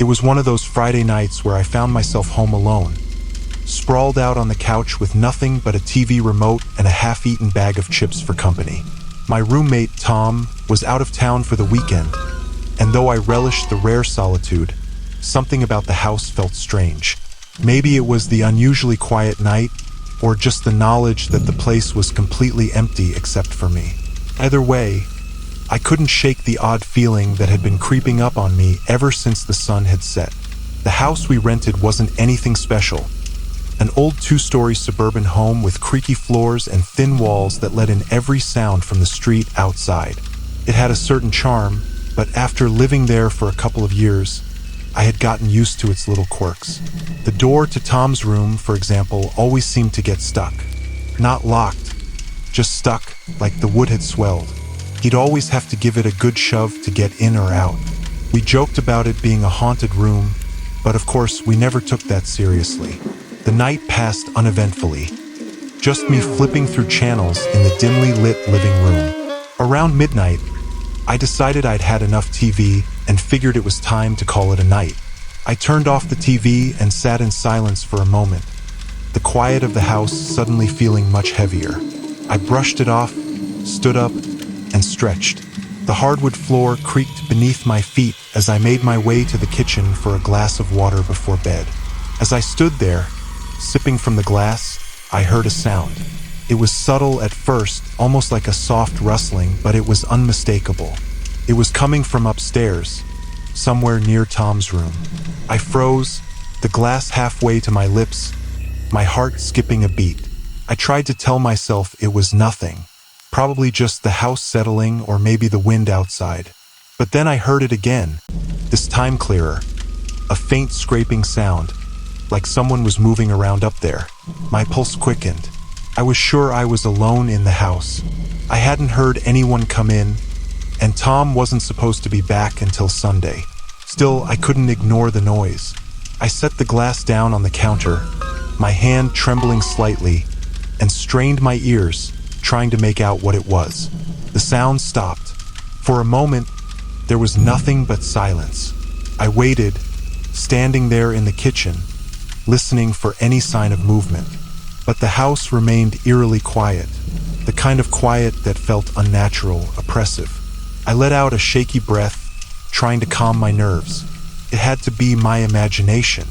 It was one of those Friday nights where I found myself home alone, sprawled out on the couch with nothing but a TV remote and a half-eaten bag of chips for company. My roommate, Tom, was out of town for the weekend, and though I relished the rare solitude, something about the house felt strange. Maybe it was the unusually quiet night, or just the knowledge that the place was completely empty except for me. Either way, I couldn't shake the odd feeling that had been creeping up on me ever since the sun had set. The house we rented wasn't anything special. An old two-story suburban home with creaky floors and thin walls that let in every sound from the street outside. It had a certain charm, but after living there for a couple of years, I had gotten used to its little quirks. The door to Tom's room, for example, always seemed to get stuck. Not locked, just stuck, like the wood had swelled. He'd always have to give it a good shove to get in or out. We joked about it being a haunted room, but of course we never took that seriously. The night passed uneventfully, just me flipping through channels in the dimly lit living room. Around midnight, I decided I'd had enough TV and figured it was time to call it a night. I turned off the TV and sat in silence for a moment, the quiet of the house suddenly feeling much heavier. I brushed it off, stood up, and stretched. The hardwood floor creaked beneath my feet as I made my way to the kitchen for a glass of water before bed. As I stood there, sipping from the glass, I heard a sound. It was subtle at first, almost like a soft rustling, but it was unmistakable. It was coming from upstairs, somewhere near Tom's room. I froze, the glass halfway to my lips, my heart skipping a beat. I tried to tell myself it was nothing, probably just the house settling or maybe the wind outside. But then I heard it again, this time clearer. A faint scraping sound, like someone was moving around up there. My pulse quickened. I was sure I was alone in the house. I hadn't heard anyone come in, and Tom wasn't supposed to be back until Sunday. Still, I couldn't ignore the noise. I set the glass down on the counter, my hand trembling slightly, and strained my ears, trying to make out what it was. The sound stopped. For a moment, there was nothing but silence. I waited, standing there in the kitchen, listening for any sign of movement. But the house remained eerily quiet, the kind of quiet that felt unnatural, oppressive. I let out a shaky breath, trying to calm my nerves. It had to be my imagination.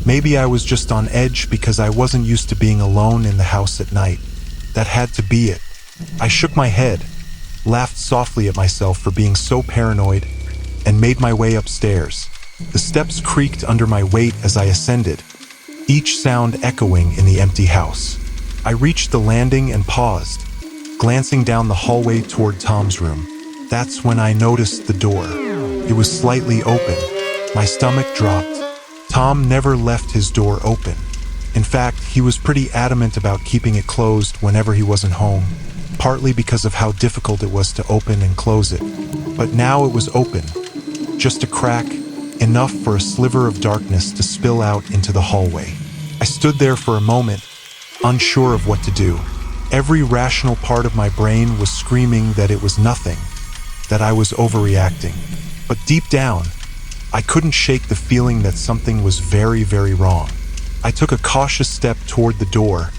Maybe I was just on edge because I wasn't used to being alone in the house at night. That had to be it. I shook my head, laughed softly at myself for being so paranoid, and made my way upstairs. The steps creaked under my weight as I ascended, each sound echoing in the empty house. I reached the landing and paused, glancing down the hallway toward Tom's room. That's when I noticed the door. It was slightly open. My stomach dropped. Tom never left his door open. In fact, he was pretty adamant about keeping it closed whenever he wasn't home, partly because of how difficult it was to open and close it. But now it was open, just a crack, enough for a sliver of darkness to spill out into the hallway. I stood there for a moment, unsure of what to do. Every rational part of my brain was screaming that it was nothing, that I was overreacting. But deep down, I couldn't shake the feeling that something was very, very wrong. I took a cautious step toward the door,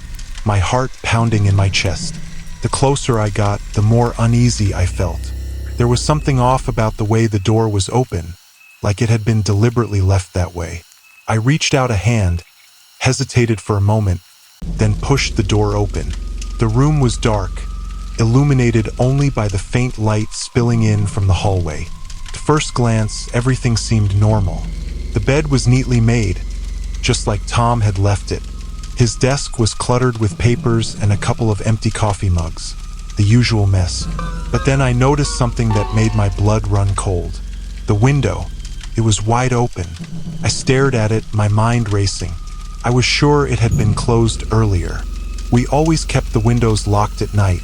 my heart pounding in my chest. The closer I got, the more uneasy I felt. There was something off about the way the door was open, like it had been deliberately left that way. I reached out a hand, hesitated for a moment, then pushed the door open. The room was dark, illuminated only by the faint light spilling in from the hallway. At first glance, everything seemed normal. The bed was neatly made, just like Tom had left it. His desk was cluttered with papers and a couple of empty coffee mugs, the usual mess. But then I noticed something that made my blood run cold. The window. It was wide open. I stared at it, my mind racing. I was sure it had been closed earlier. We always kept the windows locked at night,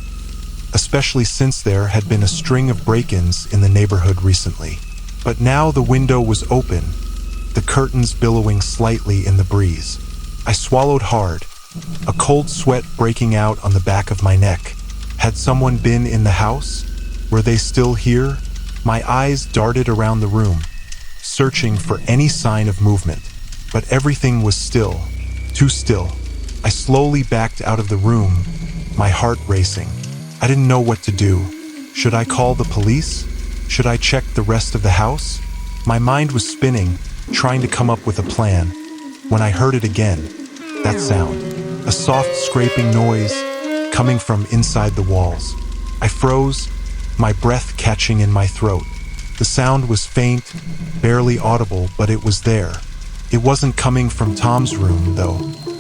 especially since there had been a string of break-ins in the neighborhood recently. But now the window was open, the curtains billowing slightly in the breeze. I swallowed hard, a cold sweat breaking out on the back of my neck. Had someone been in the house? Were they still here? My eyes darted around the room, searching for any sign of movement. But everything was still, too still. I slowly backed out of the room, my heart racing. I didn't know what to do. Should I call the police? Should I check the rest of the house? My mind was spinning, trying to come up with a plan, when I heard it again. That sound. A soft scraping noise coming from inside the walls. I froze, my breath catching in my throat. The sound was faint, barely audible, but it was there. It wasn't coming from Tom's room, though.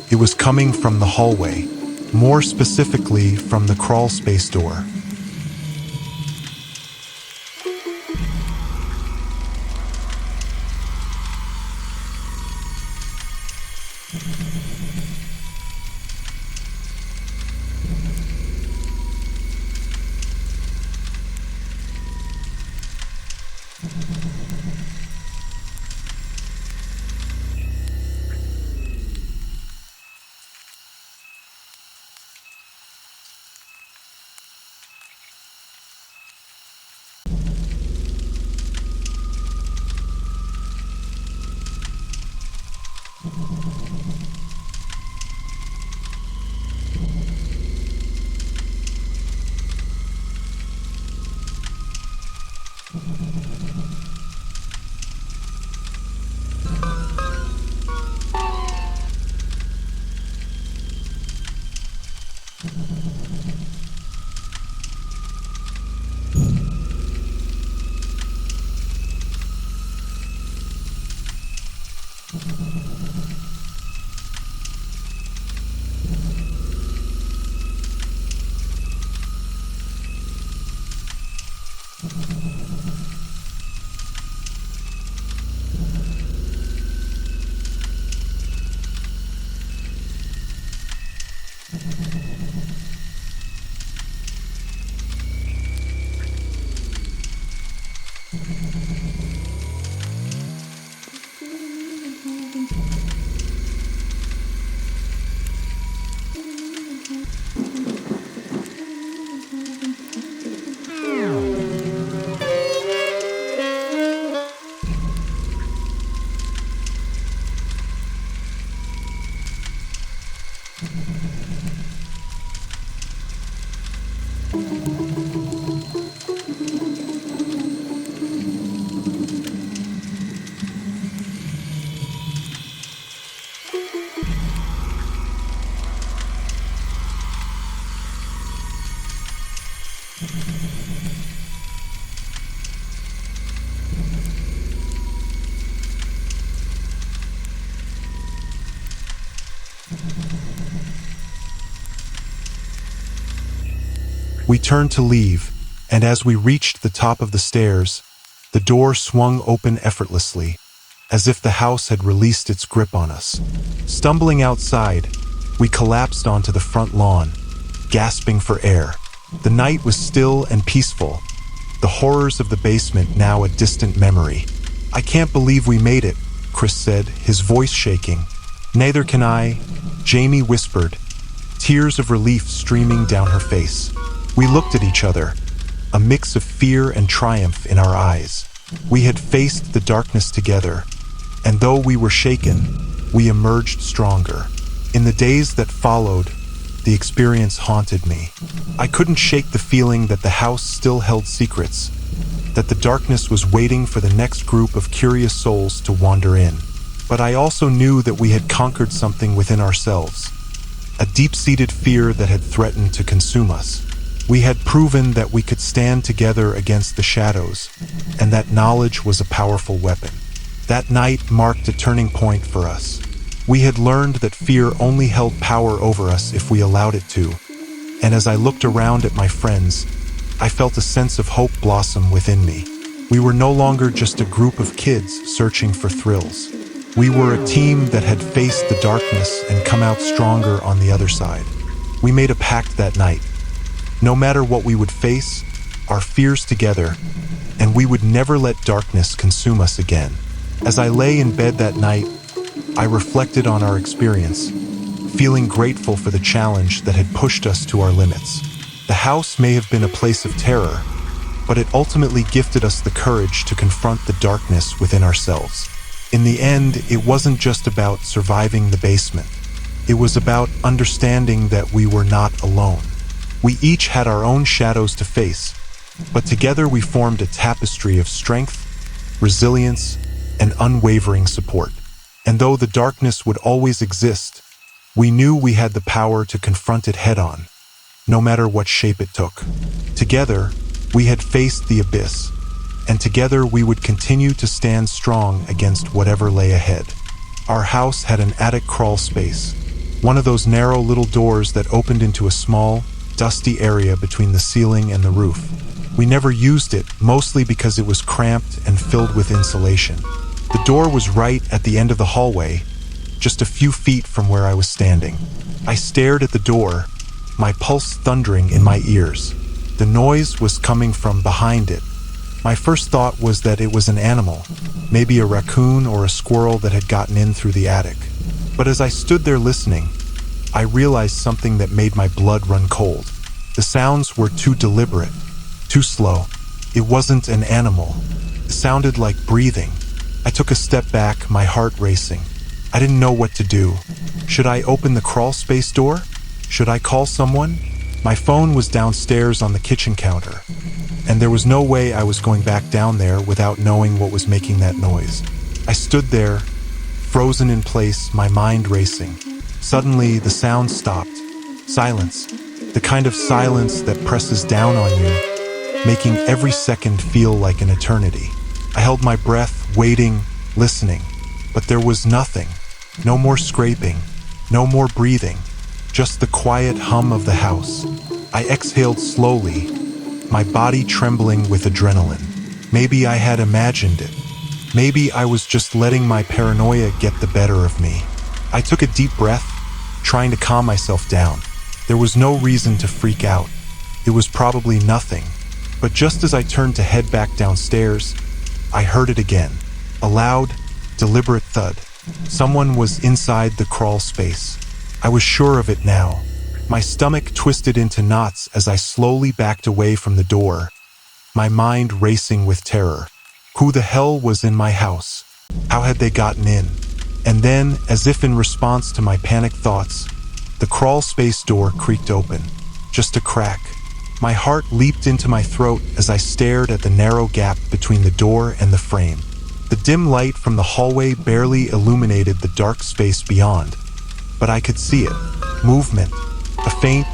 It was coming from the hallway, more specifically from the crawl space door. We turned to leave, and as we reached the top of the stairs, the door swung open effortlessly, as if the house had released its grip on us. Stumbling outside, we collapsed onto the front lawn, gasping for air. The night was still and peaceful, the horrors of the basement now a distant memory. "I can't believe we made it," Chris said, his voice shaking. "Neither can I," Jamie whispered, tears of relief streaming down her face. We looked at each other, a mix of fear and triumph in our eyes. We had faced the darkness together, and though we were shaken, we emerged stronger. In the days that followed, the experience haunted me. I couldn't shake the feeling that the house still held secrets, that the darkness was waiting for the next group of curious souls to wander in. But I also knew that we had conquered something within ourselves, a deep-seated fear that had threatened to consume us. We had proven that we could stand together against the shadows, and that knowledge was a powerful weapon. That night marked a turning point for us. We had learned that fear only held power over us if we allowed it to, and as I looked around at my friends, I felt a sense of hope blossom within me. We were no longer just a group of kids searching for thrills. We were a team that had faced the darkness and come out stronger on the other side. We made a pact that night. No matter what we would face, our fears together, and we would never let darkness consume us again. As I lay in bed that night, I reflected on our experience, feeling grateful for the challenge that had pushed us to our limits. The house may have been a place of terror, but it ultimately gifted us the courage to confront the darkness within ourselves. In the end, it wasn't just about surviving the basement. It was about understanding that we were not alone. We each had our own shadows to face, but together we formed a tapestry of strength, resilience, and unwavering support. And though the darkness would always exist, we knew we had the power to confront it head-on, no matter what shape it took. Together, we had faced the abyss, and together we would continue to stand strong against whatever lay ahead. Our house had an attic crawl space, one of those narrow little doors that opened into a small, dusty area between the ceiling and the roof. We never used it, mostly because it was cramped and filled with insulation. The door was right at the end of the hallway, just a few feet from where I was standing. I stared at the door, my pulse thundering in my ears. The noise was coming from behind it. My first thought was that it was an animal, maybe a raccoon or a squirrel that had gotten in through the attic. But as I stood there listening, I realized something that made my blood run cold. The sounds were too deliberate, too slow. It wasn't an animal. It sounded like breathing. I took a step back, my heart racing. I didn't know what to do. Should I open the crawl space door? Should I call someone? My phone was downstairs on the kitchen counter, and there was no way I was going back down there without knowing what was making that noise. I stood there, frozen in place, my mind racing. Suddenly, the sound stopped. Silence. The kind of silence that presses down on you, making every second feel like an eternity. I held my breath, waiting, listening, but there was nothing. No more scraping, no more breathing, just the quiet hum of the house. I exhaled slowly, my body trembling with adrenaline. Maybe I had imagined it. Maybe I was just letting my paranoia get the better of me. I took a deep breath, trying to calm myself down. There was no reason to freak out. It was probably nothing. But just as I turned to head back downstairs, I heard it again. A loud, deliberate thud. Someone was inside the crawl space. I was sure of it now. My stomach twisted into knots as I slowly backed away from the door, my mind racing with terror. Who the hell was in my house? How had they gotten in? And then, as if in response to my panicked thoughts, the crawl space door creaked open. Just a crack. My heart leaped into my throat as I stared at the narrow gap between the door and the frame. The dim light from the hallway barely illuminated the dark space beyond, but I could see it. Movement. A faint,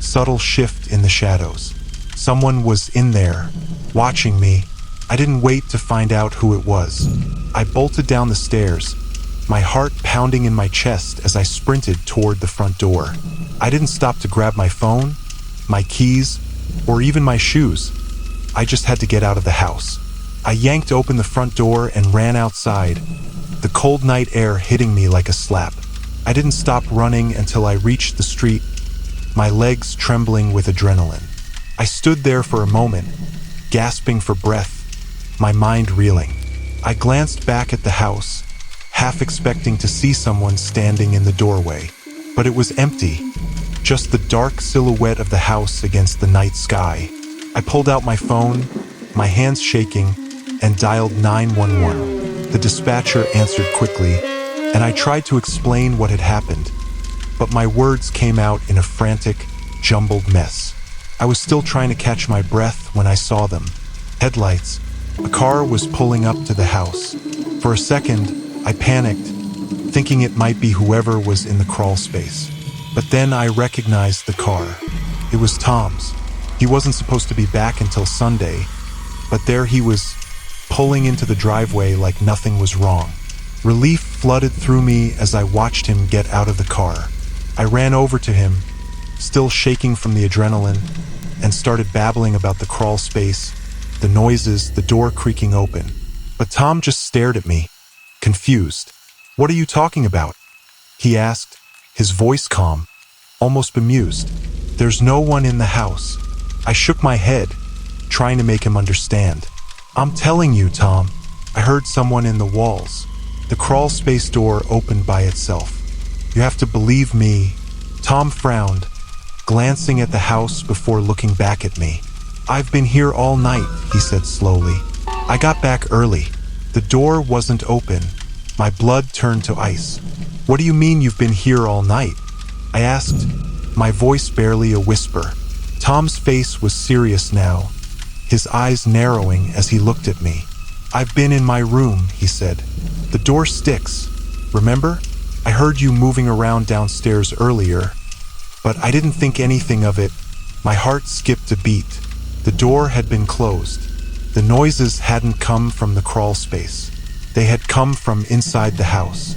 subtle shift in the shadows. Someone was in there, watching me. I didn't wait to find out who it was. I bolted down the stairs, my heart pounding in my chest as I sprinted toward the front door. I didn't stop to grab my phone, my keys, or even my shoes. I just had to get out of the house. I yanked open the front door and ran outside, the cold night air hitting me like a slap. I didn't stop running until I reached the street, my legs trembling with adrenaline. I stood there for a moment, gasping for breath, my mind reeling. I glanced back at the house, half expecting to see someone standing in the doorway, but it was empty, just the dark silhouette of the house against the night sky. I pulled out my phone, my hands shaking, and dialed 911. The dispatcher answered quickly, and I tried to explain what had happened, but my words came out in a frantic, jumbled mess. I was still trying to catch my breath when I saw them. Headlights. A car was pulling up to the house. For a second, I panicked, thinking it might be whoever was in the crawl space. But then I recognized the car. It was Tom's. He wasn't supposed to be back until Sunday, but there he was, pulling into the driveway like nothing was wrong. Relief flooded through me as I watched him get out of the car. I ran over to him, still shaking from the adrenaline, and started babbling about the crawl space, the noises, the door creaking open. But Tom just stared at me, confused. "What are you talking about?" he asked, his voice calm, almost bemused. "There's no one in the house." I shook my head, trying to make him understand. "I'm telling you, Tom, I heard someone in the walls. The crawl space door opened by itself. You have to believe me." Tom frowned, glancing at the house before looking back at me. I've been here all night, he said slowly. I got back early. The door wasn't open. My blood turned to ice. What do you mean you've been here all night? I asked, my voice barely a whisper. Tom's face was serious now, his eyes narrowing as he looked at me. I've been in my room, he said. The door sticks. Remember? I heard you moving around downstairs earlier, but I didn't think anything of it. My heart skipped a beat. The door had been closed. The noises hadn't come from the crawl space. They had come from inside the house.